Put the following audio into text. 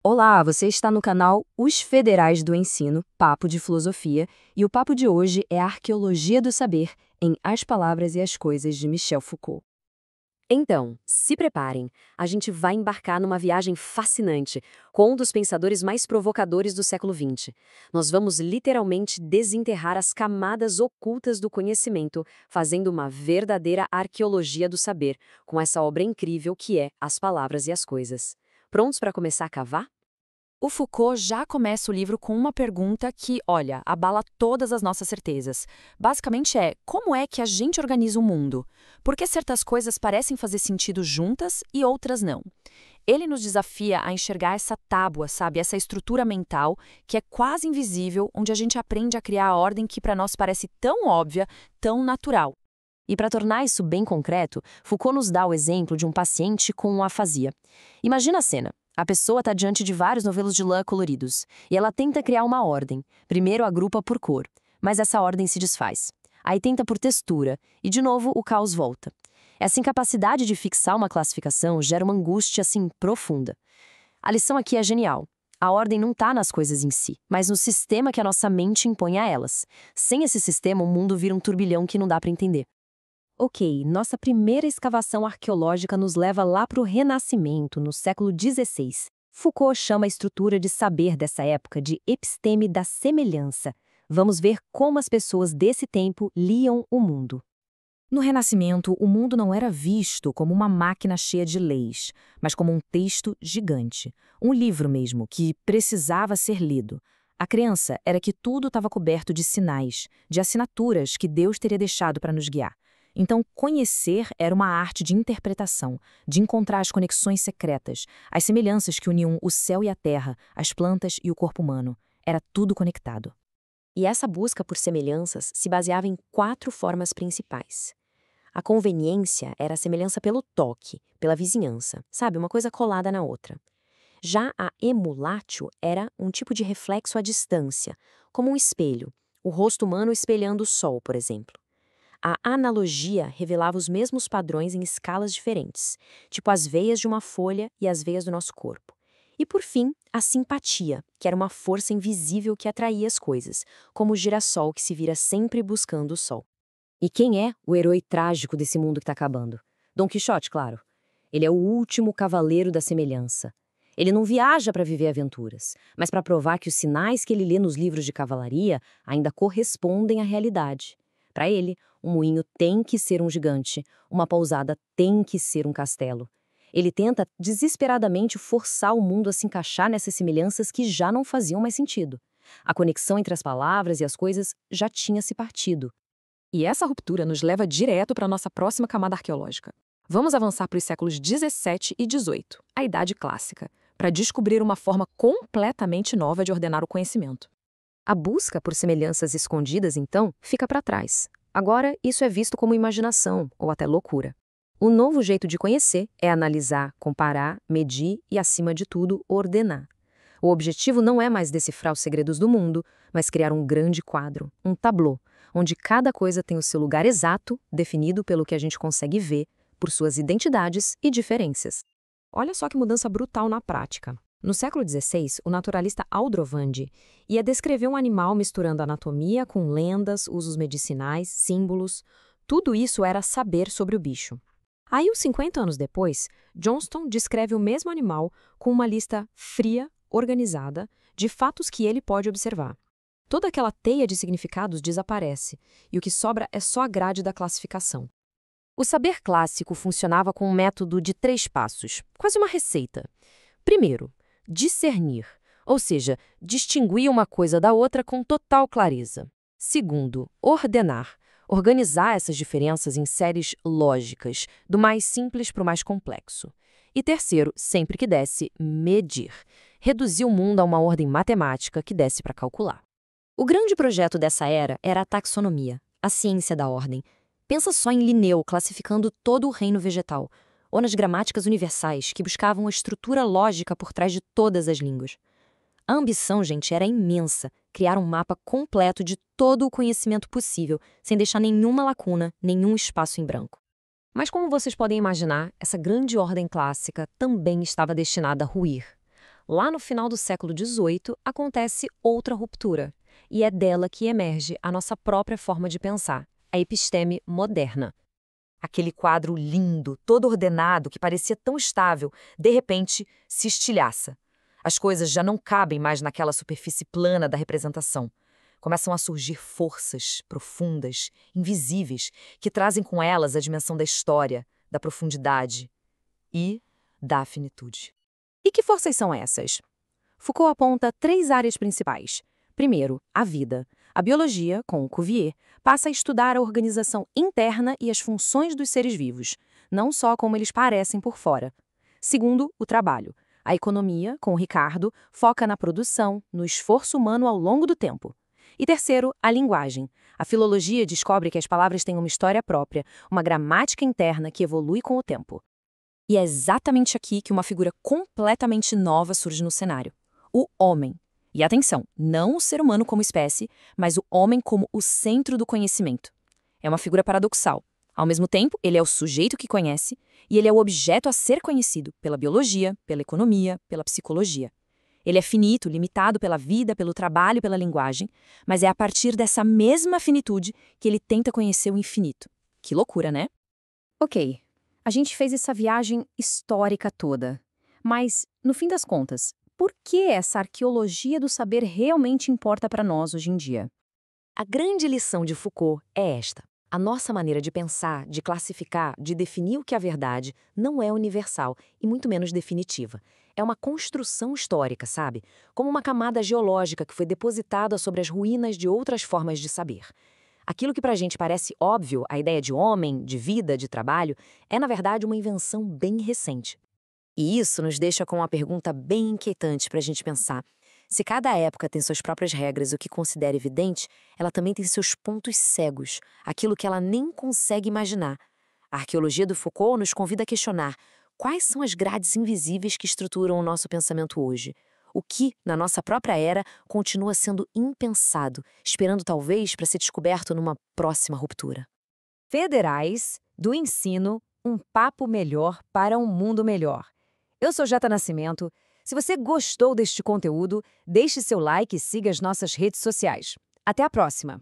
Olá, você está no canal Os Federais do Ensino, Papo de Filosofia, e o papo de hoje é a Arqueologia do Saber em As Palavras e as Coisas de Michel Foucault. Então, se preparem, a gente vai embarcar numa viagem fascinante com um dos pensadores mais provocadores do século XX. Nós vamos literalmente desenterrar as camadas ocultas do conhecimento, fazendo uma verdadeira arqueologia do saber, com essa obra incrível que é As Palavras e as Coisas. Prontos para começar a cavar? O Foucault já começa o livro com uma pergunta que, olha, abala todas as nossas certezas. Basicamente como é que a gente organiza o mundo? Por que certas coisas parecem fazer sentido juntas e outras não? Ele nos desafia a enxergar essa tábua, sabe, essa estrutura mental que é quase invisível, onde a gente aprende a criar a ordem que para nós parece tão óbvia, tão natural. E para tornar isso bem concreto, Foucault nos dá o exemplo de um paciente com uma afasia. Imagina a cena. A pessoa está diante de vários novelos de lã coloridos, e ela tenta criar uma ordem. Primeiro agrupa por cor, mas essa ordem se desfaz. Aí tenta por textura, e de novo o caos volta. Essa incapacidade de fixar uma classificação gera uma angústia, assim, profunda. A lição aqui é genial. A ordem não está nas coisas em si, mas no sistema que a nossa mente impõe a elas. Sem esse sistema, o mundo vira um turbilhão que não dá para entender. Ok, nossa primeira escavação arqueológica nos leva lá para o Renascimento, no século XVI. Foucault chama a estrutura de saber dessa época de episteme da semelhança. Vamos ver como as pessoas desse tempo liam o mundo. No Renascimento, o mundo não era visto como uma máquina cheia de leis, mas como um texto gigante, um livro mesmo, que precisava ser lido. A crença era que tudo estava coberto de sinais, de assinaturas que Deus teria deixado para nos guiar. Então, conhecer era uma arte de interpretação, de encontrar as conexões secretas, as semelhanças que uniam o céu e a terra, as plantas e o corpo humano. Era tudo conectado. E essa busca por semelhanças se baseava em 4 formas principais. A conveniência era a semelhança pelo toque, pela vizinhança, sabe, uma coisa colada na outra. Já a emulatio era um tipo de reflexo à distância, como um espelho, o rosto humano espelhando o sol, por exemplo. A analogia revelava os mesmos padrões em escalas diferentes, tipo as veias de uma folha e as veias do nosso corpo. E, por fim, a simpatia, que era uma força invisível que atraía as coisas, como o girassol que se vira sempre buscando o sol. E quem é o herói trágico desse mundo que está acabando? Dom Quixote, claro. Ele é o último cavaleiro da semelhança. Ele não viaja para viver aventuras, mas para provar que os sinais que ele lê nos livros de cavalaria ainda correspondem à realidade. Para ele, um moinho tem que ser um gigante, uma pousada tem que ser um castelo. Ele tenta desesperadamente forçar o mundo a se encaixar nessas semelhanças que já não faziam mais sentido. A conexão entre as palavras e as coisas já tinha se partido. E essa ruptura nos leva direto para a nossa próxima camada arqueológica. Vamos avançar para os séculos 17 e 18, a Idade Clássica, para descobrir uma forma completamente nova de ordenar o conhecimento. A busca por semelhanças escondidas, então, fica para trás. Agora, isso é visto como imaginação ou até loucura. O novo jeito de conhecer é analisar, comparar, medir e, acima de tudo, ordenar. O objetivo não é mais decifrar os segredos do mundo, mas criar um grande quadro, um tableau, onde cada coisa tem o seu lugar exato, definido pelo que a gente consegue ver, por suas identidades e diferenças. Olha só que mudança brutal na prática. No século XVI, o naturalista Aldrovandi ia descrever um animal misturando anatomia com lendas, usos medicinais, símbolos. Tudo isso era saber sobre o bicho. Aí, uns 50 anos depois, Johnston descreve o mesmo animal com uma lista fria, organizada, de fatos que ele pode observar. Toda aquela teia de significados desaparece, e o que sobra é só a grade da classificação. O saber clássico funcionava com um método de 3 passos, quase uma receita. Primeiro, discernir, ou seja, distinguir uma coisa da outra com total clareza. Segundo, ordenar, organizar essas diferenças em séries lógicas, do mais simples para o mais complexo. E terceiro, sempre que desse, medir, reduzir o mundo a uma ordem matemática que desse para calcular. O grande projeto dessa era a taxonomia, a ciência da ordem. Pensa só em Linneu classificando todo o reino vegetal, ou nas gramáticas universais, que buscavam a estrutura lógica por trás de todas as línguas. A ambição, gente, era imensa, criar um mapa completo de todo o conhecimento possível, sem deixar nenhuma lacuna, nenhum espaço em branco. Mas como vocês podem imaginar, essa grande ordem clássica também estava destinada a ruir. Lá no final do século XVIII, acontece outra ruptura, e é dela que emerge a nossa própria forma de pensar, a episteme moderna. Aquele quadro lindo, todo ordenado, que parecia tão estável, de repente se estilhaça. As coisas já não cabem mais naquela superfície plana da representação. Começam a surgir forças profundas, invisíveis, que trazem com elas a dimensão da história, da profundidade e da finitude. E que forças são essas? Foucault aponta 3 áreas principais. Primeiro, a vida. A biologia, com Cuvier, passa a estudar a organização interna e as funções dos seres vivos, não só como eles parecem por fora. Segundo, o trabalho. A economia, com Ricardo, foca na produção, no esforço humano ao longo do tempo. E terceiro, a linguagem. A filologia descobre que as palavras têm uma história própria, uma gramática interna que evolui com o tempo. E é exatamente aqui que uma figura completamente nova surge no cenário: o homem. E atenção, não o ser humano como espécie, mas o homem como o centro do conhecimento. É uma figura paradoxal. Ao mesmo tempo, ele é o sujeito que conhece, e ele é o objeto a ser conhecido pela biologia, pela economia, pela psicologia. Ele é finito, limitado pela vida, pelo trabalho, pela linguagem, mas é a partir dessa mesma finitude que ele tenta conhecer o infinito. Que loucura, né? Ok, a gente fez essa viagem histórica toda. Mas, no fim das contas, por que essa arqueologia do saber realmente importa para nós hoje em dia? A grande lição de Foucault é esta: a nossa maneira de pensar, de classificar, de definir o que é a verdade, não é universal e muito menos definitiva. É uma construção histórica, sabe? Como uma camada geológica que foi depositada sobre as ruínas de outras formas de saber. Aquilo que para a gente parece óbvio, a ideia de homem, de vida, de trabalho, é na verdade uma invenção bem recente. E isso nos deixa com uma pergunta bem inquietante para a gente pensar. Se cada época tem suas próprias regras, o que considera evidente, ela também tem seus pontos cegos, aquilo que ela nem consegue imaginar. A arqueologia do Foucault nos convida a questionar quais são as grades invisíveis que estruturam o nosso pensamento hoje. O que, na nossa própria era, continua sendo impensado, esperando talvez para ser descoberto numa próxima ruptura. Federais do Ensino, um papo melhor para um mundo melhor. Eu sou Jata Nascimento. Se você gostou deste conteúdo, deixe seu like e siga as nossas redes sociais. Até a próxima!